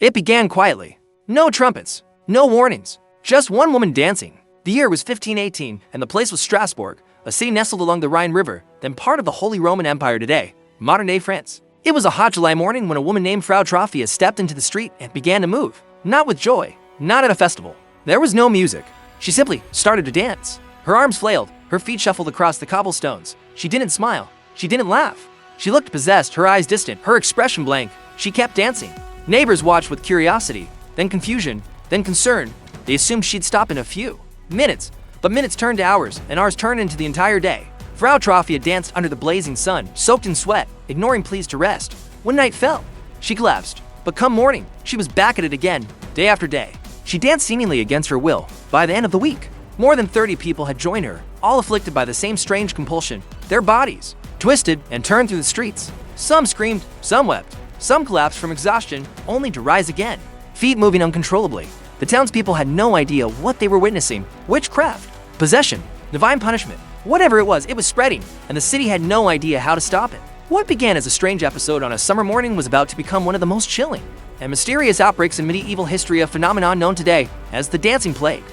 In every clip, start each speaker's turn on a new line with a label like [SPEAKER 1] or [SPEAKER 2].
[SPEAKER 1] It began quietly. No trumpets, no warnings, just one woman dancing. The year was 1518, and the place was Strasbourg, a city nestled along the Rhine River, then part of the Holy Roman Empire today, modern-day France. It was a hot July morning when a woman named Frau Trophia stepped into the street and began to move. Not with joy, not at a festival. There was no music. She simply started to dance. Her arms flailed, her feet shuffled across the cobblestones. She didn't smile. She didn't laugh. She looked possessed, her eyes distant, her expression blank. She kept dancing. Neighbors watched with curiosity, then confusion, then concern. They assumed she'd stop in a few minutes, but minutes turned to hours, and hours turned into the entire day. Frau Trophia danced under the blazing sun, soaked in sweat, ignoring pleas to rest. When night fell, she collapsed. But come morning, she was back at it again, day after day. She danced seemingly against her will. By the end of the week, more than 30 people had joined her, all afflicted by the same strange compulsion. Their bodies twisted and turned through the streets. Some screamed, some wept, some collapsed from exhaustion, only to rise again, feet moving uncontrollably. The townspeople had no idea what they were witnessing. Witchcraft, possession, divine punishment. Whatever it was spreading, and the city had no idea how to stop it. What began as a strange episode on a summer morning was about to become one of the most chilling and mysterious outbreaks in medieval history, a phenomenon known today as the dancing plague.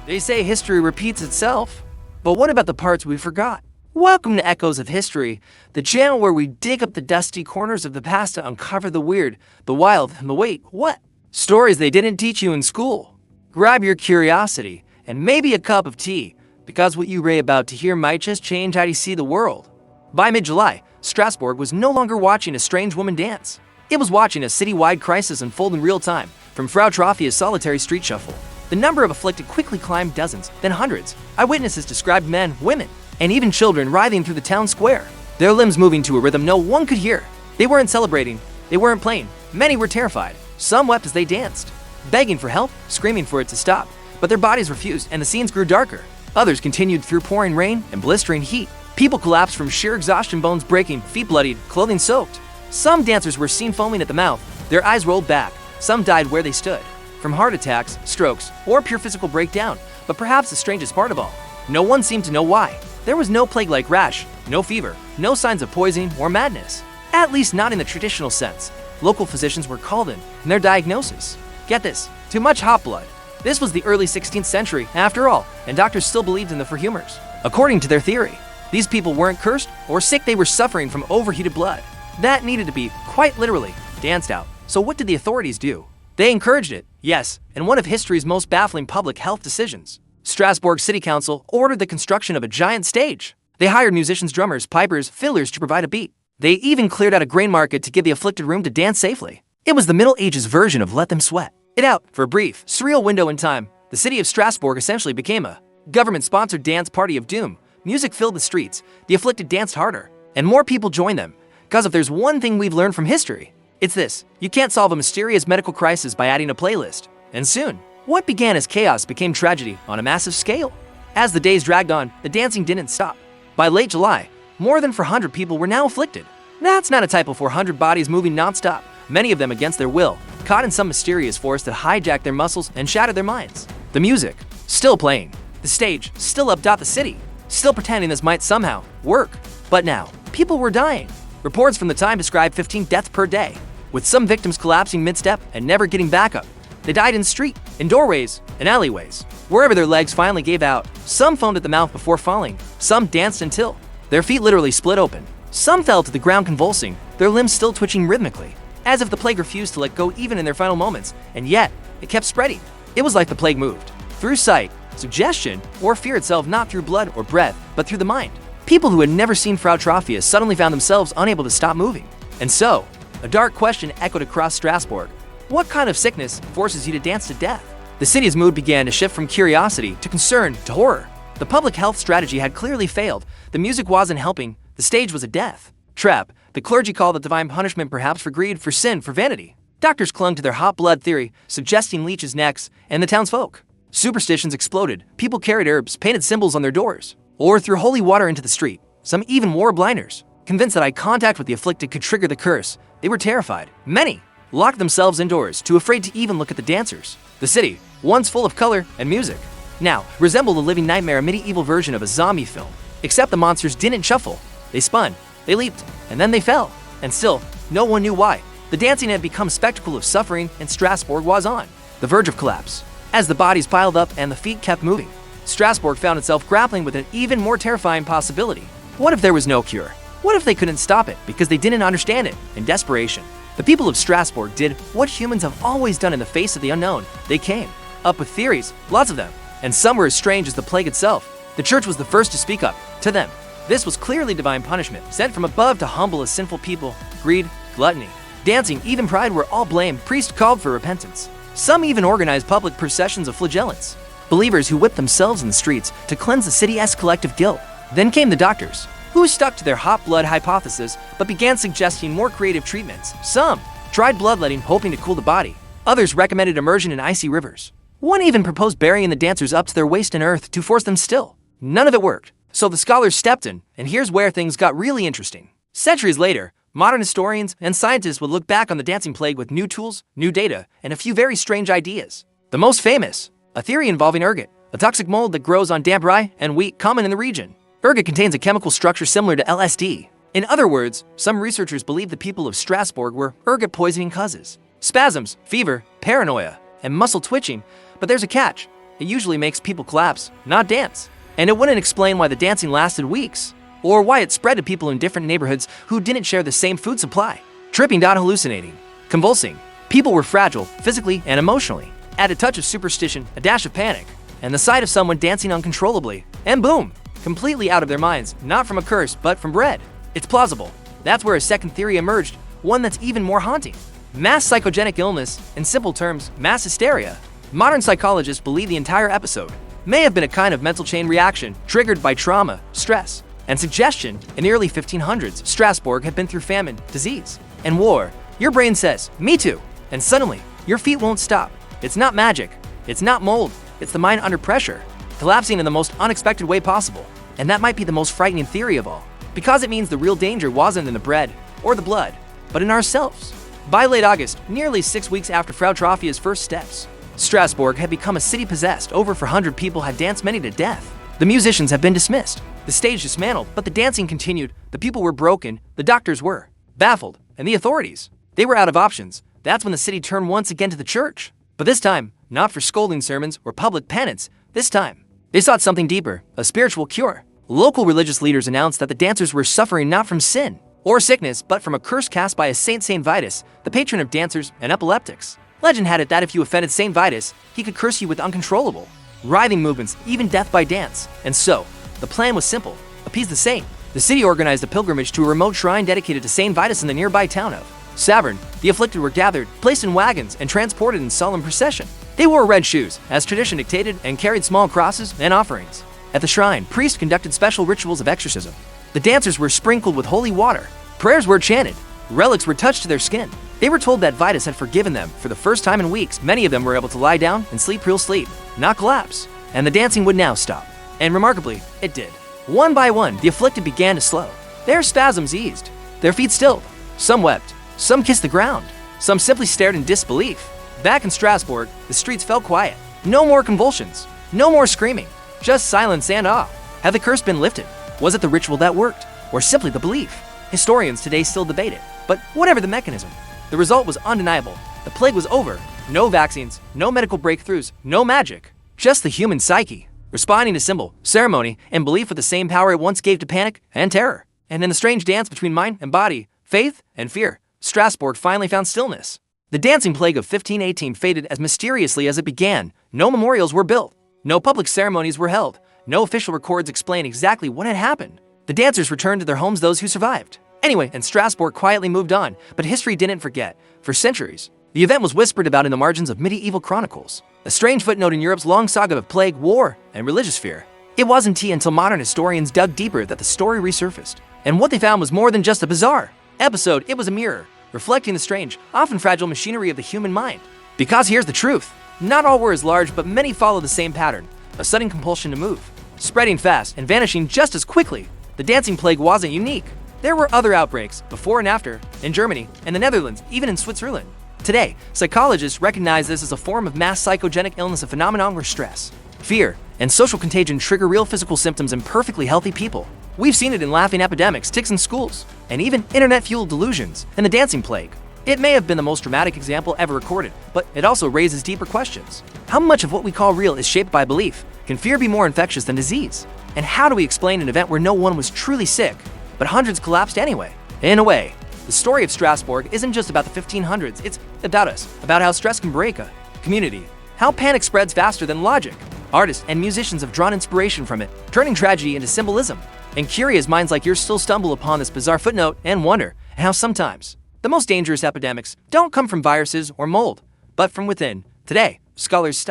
[SPEAKER 1] They say history repeats itself, but what about the parts we forgot? Welcome to Echoes of History, the channel where we dig up the dusty corners of the past to uncover the weird, the wild, and the wait, what? Stories they didn't teach you in school. Grab your curiosity and maybe a cup of tea, because what you're about to hear might just change how you see the world. By mid-July, Strasbourg was no longer watching a strange woman dance. It was watching a city-wide crisis unfold in real time, from Frau Trophia's solitary street shuffle. The number of afflicted quickly climbed dozens, then hundreds. Eyewitnesses described men, women, and even children writhing through the town square, their limbs moving to a rhythm no one could hear. They weren't celebrating, they weren't playing. Many were terrified. Some wept as they danced, begging for help, screaming for it to stop. But their bodies refused, and the scenes grew darker. Others continued through pouring rain and blistering heat. People collapsed from sheer exhaustion, bones breaking, feet bloodied, clothing soaked. Some dancers were seen foaming at the mouth, their eyes rolled back. Some died where they stood, from heart attacks, strokes, or pure physical breakdown. But perhaps the strangest part of all, no one seemed to know why. There was no plague-like rash, no fever, no signs of poisoning or madness. At least not in the traditional sense. Local physicians were called in, and their diagnosis, get this, too much hot blood. This was the early 16th century, after all, and doctors still believed in the for humors. According to their theory, these people weren't cursed or sick, they were suffering from overheated blood. That needed to be, quite literally, danced out. So what did the authorities do? They encouraged it, yes, in one of history's most baffling public health decisions. Strasbourg City Council ordered the construction of a giant stage. They hired musicians, drummers, pipers, fiddlers to provide a beat. They even cleared out a grain market to give the afflicted room to dance safely. It was the Middle Ages version of Let Them Sweat It Out. For a brief, surreal window in time, the city of Strasbourg essentially became a government-sponsored dance party of doom. Music filled the streets, the afflicted danced harder, and more people joined them. Because if there's one thing we've learned from history, it's this: you can't solve a mysterious medical crisis by adding a playlist. And soon, what began as chaos became tragedy on a massive scale. As the days dragged on, the dancing didn't stop. By late July, more than 400 people were now afflicted. That's not a typo, 400 bodies moving non-stop, many of them against their will, caught in some mysterious force that hijacked their muscles and shattered their minds. The music, still playing. The stage, still up. The city, still pretending this might somehow work. But now, people were dying. Reports from the time described 15 deaths per day, with some victims collapsing mid-step and never getting back up. They died in street, in doorways, in alleyways, wherever their legs finally gave out. Some foamed at the mouth before falling. Some danced until their feet literally split open. Some fell to the ground convulsing, their limbs still twitching rhythmically, as if the plague refused to let go even in their final moments. And yet, it kept spreading. It was like the plague moved through sight, suggestion, or fear itself, not through blood or breath, but through the mind. People who had never seen Frau Trophia suddenly found themselves unable to stop moving. And so, a dark question echoed across Strasbourg. What kind of sickness forces you to dance to death? The city's mood began to shift from curiosity to concern to horror. The public health strategy had clearly failed. The music wasn't helping. The stage was a death trap. The clergy called it divine punishment, perhaps for greed, for sin, for vanity. Doctors clung to their hot blood theory, suggesting leeches' necks, and the townsfolk. Superstitions exploded. People carried herbs, painted symbols on their doors, or threw holy water into the street. Some even wore blinders, convinced that eye contact with the afflicted could trigger the curse. They were terrified. Many locked themselves indoors, too afraid to even look at the dancers. The city, once full of color and music, now resembled a living nightmare, a medieval version of a zombie film. Except the monsters didn't shuffle. They spun, they leaped, and then they fell. And still, no one knew why. The dancing had become a spectacle of suffering, and Strasbourg was on the verge of collapse. As the bodies piled up and the feet kept moving, Strasbourg found itself grappling with an even more terrifying possibility. What if there was no cure? What if they couldn't stop it because they didn't understand it? In desperation, the people of Strasbourg did what humans have always done in the face of the unknown. They came up with theories, lots of them, and some were as strange as the plague itself. The church was the first to speak up. To them, this was clearly divine punishment, sent from above to humble a sinful people. Greed, gluttony, dancing, even pride were all blamed. Priests called for repentance. Some even organized public processions of flagellants, believers who whipped themselves in the streets to cleanse the city's collective guilt. Then came the doctors, who stuck to their hot blood hypothesis but began suggesting more creative treatments. Some tried bloodletting, hoping to cool the body. Others recommended immersion in icy rivers. One even proposed burying the dancers up to their waist in earth to force them still. None of it worked, so the scholars stepped in, and here's where things got really interesting. Centuries later, modern historians and scientists would look back on the dancing plague with new tools, new data, and a few very strange ideas. The most famous, a theory involving ergot, a toxic mold that grows on damp rye and wheat common in the region. Ergot contains a chemical structure similar to LSD. In other words, some researchers believe the people of Strasbourg were ergot poisoning causes. Spasms, fever, paranoia, and muscle twitching, but there's a catch. It usually makes people collapse, not dance. And it wouldn't explain why the dancing lasted weeks, or why it spread to people in different neighborhoods who didn't share the same food supply. Tripping, hallucinating, convulsing. People were fragile, physically and emotionally. Add a touch of superstition, a dash of panic, and the sight of someone dancing uncontrollably, and boom, completely out of their minds, not from a curse, but from bread. It's plausible. That's where a second theory emerged, one that's even more haunting. Mass psychogenic illness, in simple terms, mass hysteria. Modern psychologists believe the entire episode may have been a kind of mental chain reaction triggered by trauma, stress, and suggestion. In the early 1500s, Strasbourg had been through famine, disease, and war. Your brain says, me too, and suddenly, your feet won't stop. It's not magic, it's not mold, it's the mind under pressure, collapsing in the most unexpected way possible. And that might be the most frightening theory of all, because it means the real danger wasn't in the bread or the blood, but in ourselves. By late August, nearly 6 weeks after Frau Trophia's first steps, Strasbourg had become a city possessed. Over 400 people had danced, many to death. The musicians had been dismissed, the stage dismantled, but the dancing continued. The people were broken, the doctors were baffled, and the authorities, they were out of options. That's when the city turned once again to the church. But this time, not for scolding sermons or public penance. This time, they sought something deeper, a spiritual cure. Local religious leaders announced that the dancers were suffering not from sin or sickness, but from a curse cast by a Saint Vitus, the patron of dancers and epileptics. Legend had it that if you offended Saint Vitus, he could curse you with uncontrollable, writhing movements, even death by dance. And so, the plan was simple: appease the saint. The city organized a pilgrimage to a remote shrine dedicated to Saint Vitus in the nearby town of Saverne. The afflicted were gathered, placed in wagons, and transported in solemn procession. They wore red shoes, as tradition dictated, and carried small crosses and offerings. At the shrine, priests conducted special rituals of exorcism. The dancers were sprinkled with holy water. Prayers were chanted. Relics were touched to their skin. They were told that Vitus had forgiven them. For the first time in weeks, many of them were able to lie down and sleep real sleep, not collapse. And the dancing would now stop. And remarkably, it did. One by one, the afflicted began to slow. Their spasms eased. Their feet stilled. Some wept. Some kissed the ground. Some simply stared in disbelief. Back in Strasbourg, the streets felt quiet. No more convulsions. No more screaming. Just silence and awe. Had the curse been lifted? Was it the ritual that worked? Or simply the belief? Historians today still debate it. But whatever the mechanism, the result was undeniable. The plague was over. No vaccines, no medical breakthroughs, no magic. Just the human psyche, responding to symbol, ceremony, and belief with the same power it once gave to panic and terror. And in the strange dance between mind and body, faith and fear, Strasbourg finally found stillness. The dancing plague of 1518 faded as mysteriously as it began. No memorials were built. No public ceremonies were held. No official records explain exactly what had happened. The dancers returned to their homes, those who survived. Anyway, and Strasbourg quietly moved on, but history didn't forget. For centuries, the event was whispered about in the margins of medieval chronicles, a strange footnote in Europe's long saga of plague, war, and religious fear. It wasn't until modern historians dug deeper that the story resurfaced. And what they found was more than just a bizarre episode. It was a mirror, reflecting the strange, often fragile machinery of the human mind. Because here's the truth. Not all were as large, but many follow the same pattern, a sudden compulsion to move, spreading fast and vanishing just as quickly. The dancing plague wasn't unique. There were other outbreaks, before and after, in Germany and the Netherlands, even in Switzerland. Today, psychologists recognize this as a form of mass psychogenic illness, a phenomenon where stress, fear, and social contagion trigger real physical symptoms in perfectly healthy people. We've seen it in laughing epidemics, tics in schools, and even internet-fueled delusions, and the dancing plague It may have been the most dramatic example ever recorded, but it also raises deeper questions. How much of what we call real is shaped by belief? Can fear be more infectious than disease? And how do we explain an event where no one was truly sick, but hundreds collapsed anyway? In a way, the story of Strasbourg isn't just about the 1500s, it's about us, about how stress can break a community, how panic spreads faster than logic. Artists and musicians have drawn inspiration from it, turning tragedy into symbolism. And curious minds like yours still stumble upon this bizarre footnote and wonder how sometimes the most dangerous epidemics don't come from viruses or mold, but from within. Today, scholars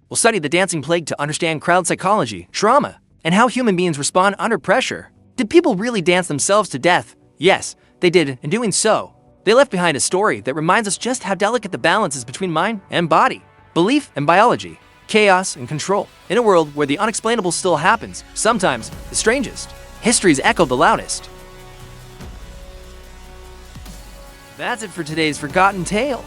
[SPEAKER 1] will study the dancing plague to understand crowd psychology, trauma, and how human beings respond under pressure. Did people really dance themselves to death? Yes, they did. In doing so, they left behind a story that reminds us just how delicate the balance is between mind and body, belief and biology, chaos and control. In a world where the unexplainable still happens, sometimes the strangest, history's echo the loudest. That's it for today's Forgotten Tale.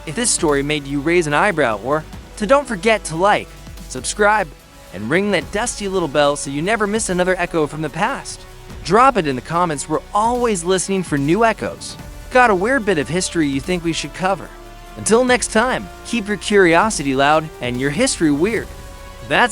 [SPEAKER 1] If this story made you raise an eyebrow, or don't forget to like, subscribe, and ring that dusty little bell so you never miss another echo from the past. Drop it in the comments. We're always listening for new echoes. Got a weird bit of history you think we should cover? Until next time, keep your curiosity loud and your history weird. That's it.